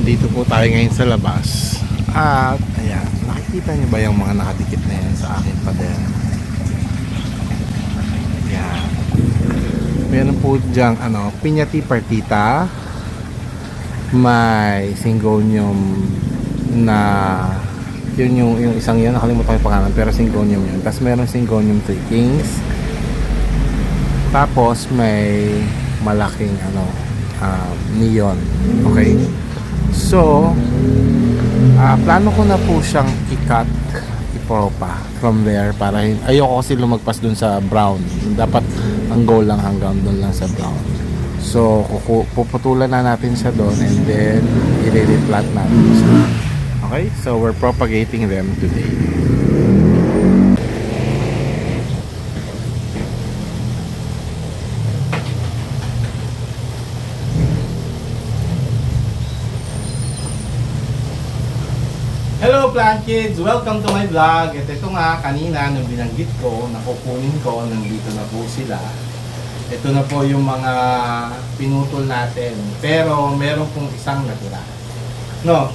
Nandito po tayo ngayon sa labas. At ayan, nakikita niyo ba yung mga nakadikit na yan sa akin pader? Ayan. Meron po dyang piñati partita. May syngonium na yun yung isang yun, nakalimutan ko yung pangalan, pero syngonium yun. Tapos meron syngonium three kings. Tapos may malaking neon. Okay? So, plano ko na po siyang i-cut, ipropa from there para ayoko kasi lumagpas dun sa brown. Dapat ang goal lang hanggang dun lang sa brown. So, puputulan na natin siya doon and then i-replant natin siya. Okay? So, we're propagating them today. Hello plant kids! Welcome to my vlog. Ito nga, kanina nung binanggit ko, nakukunin ko, nandito na po sila. Ito na po yung mga pinutol natin. Pero meron pong isang natira. No?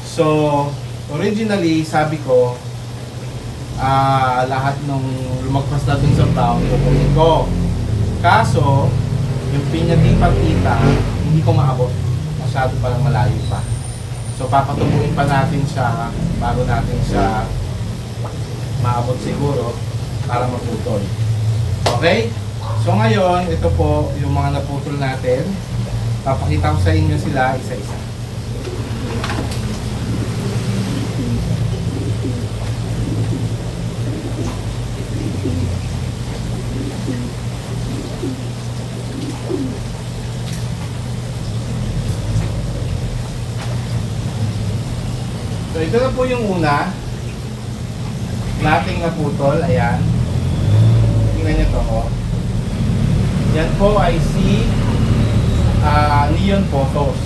So, originally, sabi ko, lahat nung lumagpas na dun sa brown, kukunin ko. Kaso, yung piñati partita, hindi ko maabot. Masyado palang malayo pa. So, papatubuin pa natin siya bago natin siya maabot siguro para maputol. Okay? So ngayon, ito po yung mga naputol natin. Papakita ko sa inyo sila isa-isa. So ito na po yung una nating naputol. Ayan. Tingnan nyo to. Oh. Yan po ay si neon photos.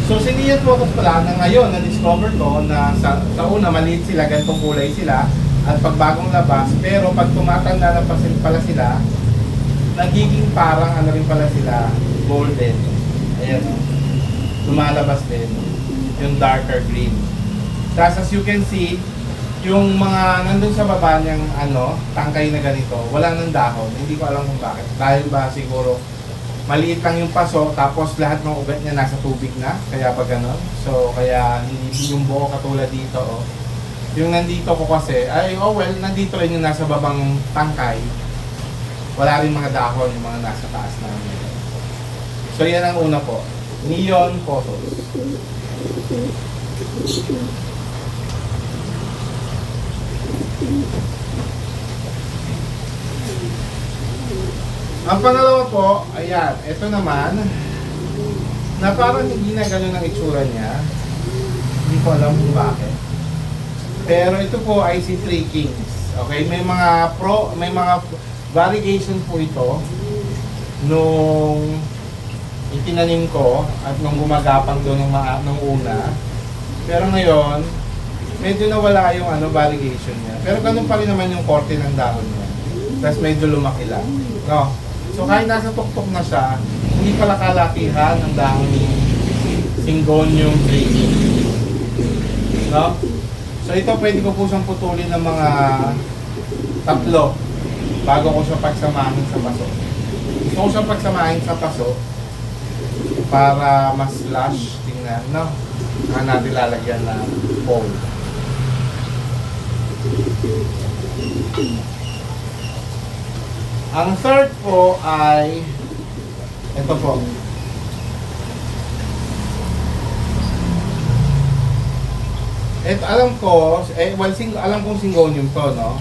So si neon photos pala na ngayon na-discover ko na sa una maliit sila, ganitong kulay sila at pagbagong labas, pero pag tumatanda na pala sila, nagiging parang rin pala sila, golden. Ayan, lumalabas din yung darker green. Tapos as you can see, yung mga nandun sa baba niyang tangkay na ganito, wala nang dahon. Hindi ko alam kung bakit. Dahil ba siguro maliit lang yung paso, tapos lahat ng ugat niya nasa tubig na, kaya pa ganon. So kaya hindi yung buo katulad dito. Oh. Yung nandito ko kasi, nandito rin yung nasa babang tangkay. Wala rin mga dahon yung mga nasa taas namin. So yan ang una po. Neon photos. Ang pangalawa po, ayan, ito naman na parang hindi na ganun ang itsura niya. Hindi ko alam kung bakit. Pero ito po ay si Three Kings. Okay, may mga variegation po ito nung itinanim ko at nung gumagapang doon nung una. Pero ngayon, medyo nawala yung variegation niya. Pero ganun pa rin naman yung korte ng dahon niya. Tapos medyo lumaki lang. No? So kahit nasa tuktok na siya, hindi pala kalakihan ng dahon ni syngonium tree. No? So ito pwede ko po siyang putulin ng mga 3 bago ko siya pagsamahin sa paso. Gusto ko siyang pagsamahin sa paso para mas lush. Tingnan, no? Saka natin lalagyan na pole. Ang third po ay ito po. Ito alam ko, alam kong syngonium to, no?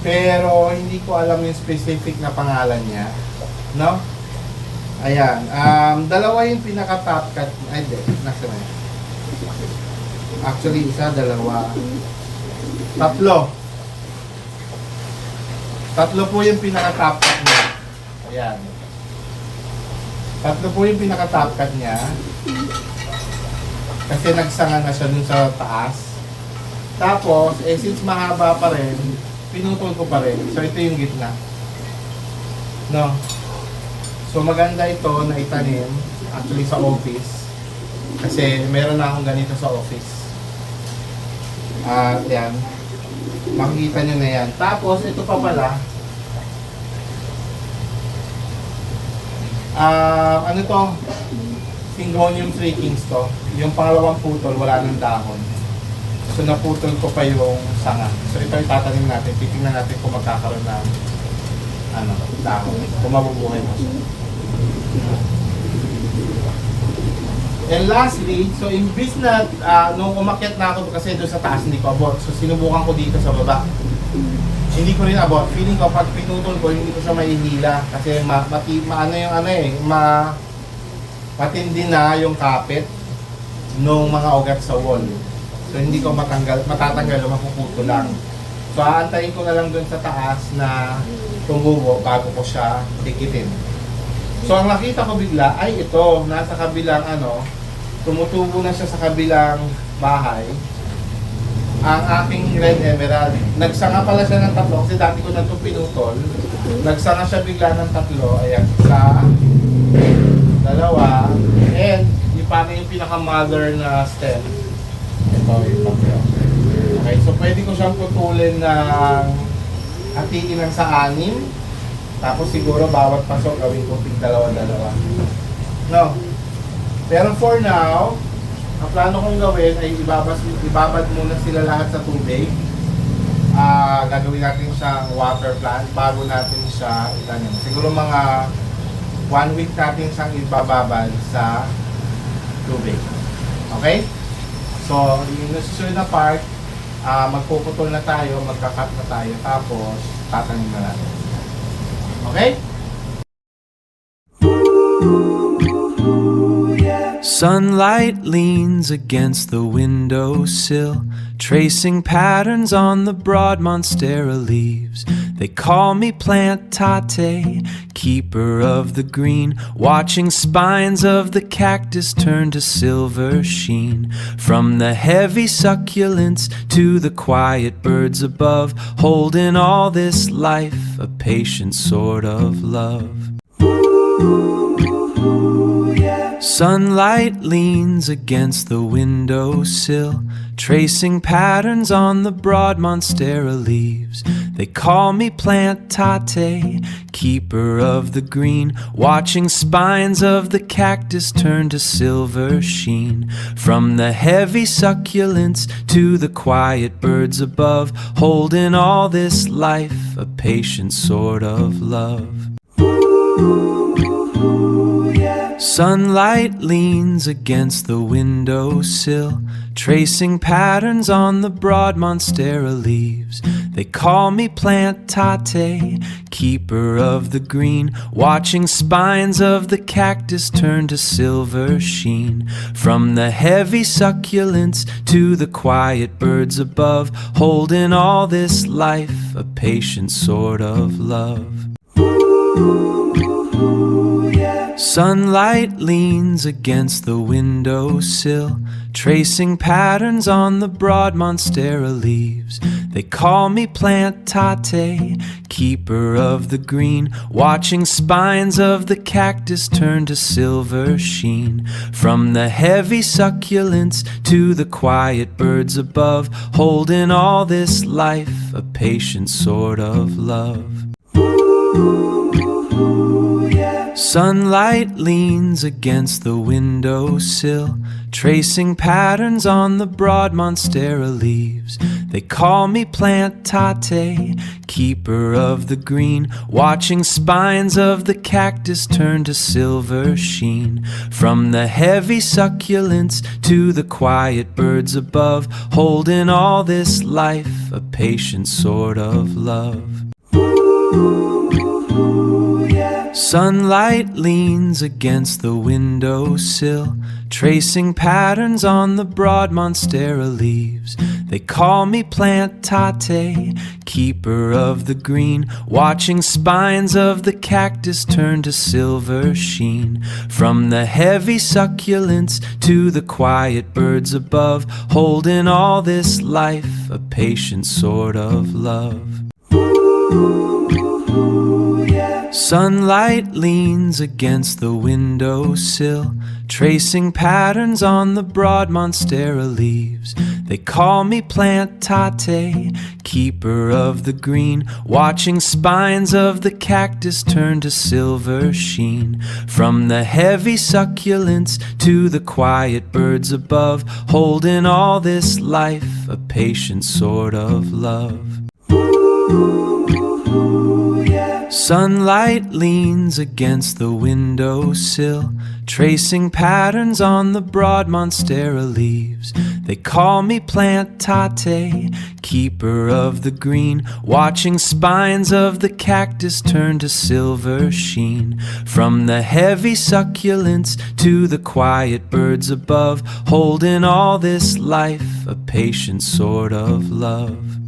Pero hindi ko alam yung specific na pangalan niya, no? Ayan, dalawa yung pinaka-top cut. Ay, hindi, nasa na yun. Actually, isa, dalawa. 3. 3 po yung pinaka-top cut niya. Ayan. 3 po yung pinaka-top cut niya. Kasi nagsanga na siya dun sa taas. Tapos, since mahaba pa rin, pinutol ko pa rin. So, ito yung gitna. No? So, maganda ito na itanim. Actually, sa office. Kasi meron na akong ganito sa office. At yan. Makikita nyo na yan. Tapos, ito pa pala. Ano to? Syngonium 3 Kings to. Yung pangalawang putol, wala ng dahon. So, naputol ko pa yung sanga. So, ito itatanim natin. Titingnan natin kung magkakaroon ng dahon. Kung mabubuhay mo siya. And lastly, so imbis na nung umakyat na ako kasi doon sa taas hindi ko abot. So sinubukan ko dito sa baba. Hindi ko rin abot. Feeling ko pag pinutol ko hindi ko siya mahihila kasi matindi na yung kapit nung mga ugat sa wall. So hindi ko matatanggal o mapuputo lang. So aantayin ko na lang doon sa taas na tumubo bago ko siya dikitin. So ang nakita ko bigla ay ito, nasa kabilang tumutubo na siya sa kabilang bahay. Ang aking red emerald. Nagsanga pala siya ng tatlo kasi dati ko na ito pinutol. Nagsanga siya bigla ng tatlo. Ayan, isa, dalawa, and yung pinaka-mother na stem. Ito yung papel. Okay, so pwede ko siyang putulin ng hatiin ng sa 6. Tapos siguro bawat pasok gawin ko tig dalawa-dalawa. No. Pero for now, ang plano kong gawin ay ibabad muna sila lahat sa tubig. Gagawin natin siyang water plant bago natin siya itanim. Siguro mga 1 week natin siyang ibababad sa tubig. Okay? So, yung susunod na part, magpuputol na tayo, magkakat na tayo, tapos tatanim na natin. Okay? Sunlight leans against the windowsill, tracing patterns on the broad monstera leaves. They call me Plant Tate, keeper of the green, watching spines of the cactus turn to silver sheen. From the heavy succulents to the quiet birds above, holding all this life, a patient sort of love. Sunlight leans against the windowsill, tracing patterns on the broad monstera leaves. They call me Plant Tate, keeper of the green, watching spines of the cactus turn to silver sheen. From the heavy succulents to the quiet birds above, holding all this life, a patient sort of love. Sunlight leans against the windowsill, tracing patterns on the broad monstera leaves. They call me Plant Tate, keeper of the green, watching spines of the cactus turn to silver sheen. From the heavy succulents to the quiet birds above, holding all this life, a patient sort of love. Sunlight leans against the windowsill, tracing patterns on the broad monstera leaves. They call me Plant Tate, keeper of the green, watching spines of the cactus turn to silver sheen. From the heavy succulents to the quiet birds above, holding all this life, a patient sort of love. Sunlight leans against the windowsill, tracing patterns on the broad monstera leaves. They call me Plant Tate, keeper of the green, watching spines of the cactus turn to silver sheen. From the heavy succulents to the quiet birds above, holding all this life, a patient sort of love. Sunlight leans against the windowsill, tracing patterns on the broad monstera leaves. They call me Plant Tate, keeper of the green, watching spines of the cactus turn to silver sheen. From the heavy succulents to the quiet birds above, holding all this life, a patient sort of love. Sunlight leans against the windowsill, tracing patterns on the broad monstera leaves. They call me Plant Tate, keeper of the green, watching spines of the cactus turn to silver sheen. From the heavy succulents to the quiet birds above, holding all this life, a patient sort of love. Sunlight leans against the windowsill, tracing patterns on the broad monstera leaves. They call me Plant Tate, keeper of the green, watching spines of the cactus turn to silver sheen. From the heavy succulents to the quiet birds above, holding all this life, a patient sort of love.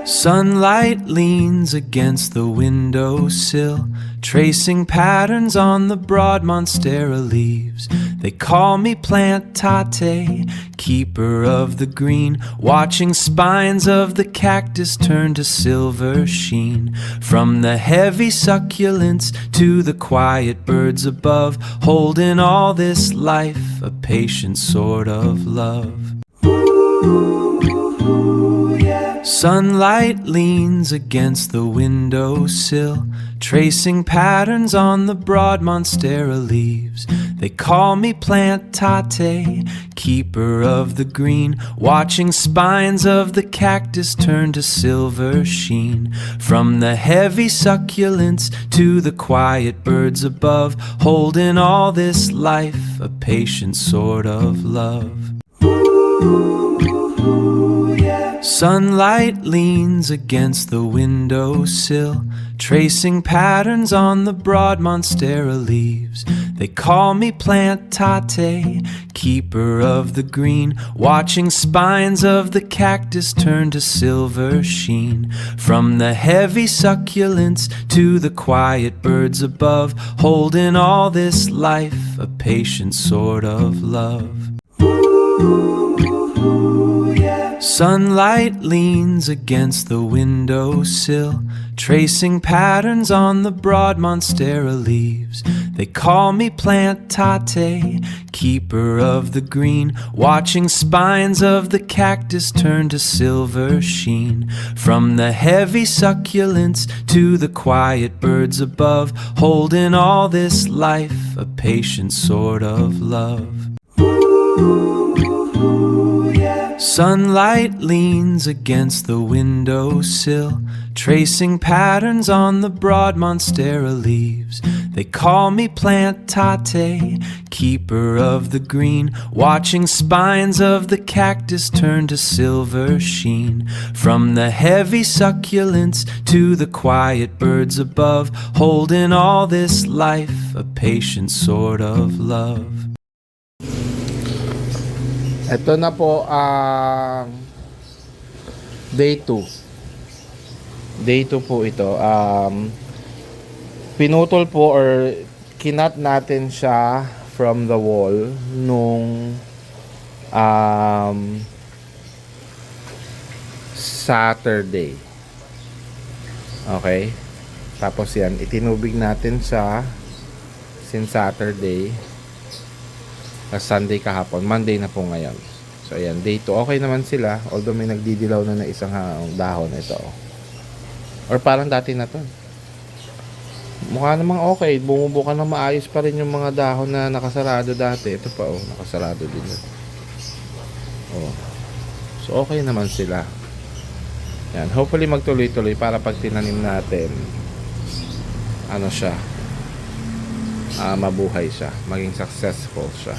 Sunlight leans against the windowsill, tracing patterns on the broad monstera leaves. They call me Plant Tate, keeper of the green, watching spines of the cactus turn to silver sheen. From the heavy succulents to the quiet birds above, holding all this life, a patient sort of love. Sunlight leans against the windowsill, tracing patterns on the broad monstera leaves. They call me Plant Tate, keeper of the green, watching spines of the cactus turn to silver sheen. From the heavy succulents to the quiet birds above, holding all this life, a patient sort of love. Sunlight leans against the windowsill, tracing patterns on the broad monstera leaves. They call me Plant Tate, keeper of the green, watching spines of the cactus turn to silver sheen. From the heavy succulents to the quiet birds above, holding all this life, a patient sort of love. Sunlight leans against the windowsill, tracing patterns on the broad monstera leaves. They call me Plant Tate, keeper of the green, watching spines of the cactus turn to silver sheen. From the heavy succulents to the quiet birds above, holding all this life, a patient sort of love. Sunlight leans against the windowsill, tracing patterns on the broad monstera leaves. They call me Plant Tate, keeper of the green, watching spines of the cactus turn to silver sheen. From the heavy succulents to the quiet birds above, holding all this life, a patient sort of love. Ito na po ang day 2. Day 2 po ito. Pinutol po or kinat natin siya from the wall nung Saturday. Okay? Tapos yan, itinubig natin siya since Saturday. Sunday kahapon, Monday na po ngayon. So ayan, day 2. Okay naman sila, although may nagdidilaw na isang dahon ito. Or parang dati na to. Mukha namang okay, bumubuka na maayos pa rin yung mga dahon na nakasarado dati. Ito pa nakasarado din. So okay naman sila. Yan, hopefully magtuloy-tuloy para pag tinanim natin, ano siya, mabuhay siya, maging successful siya.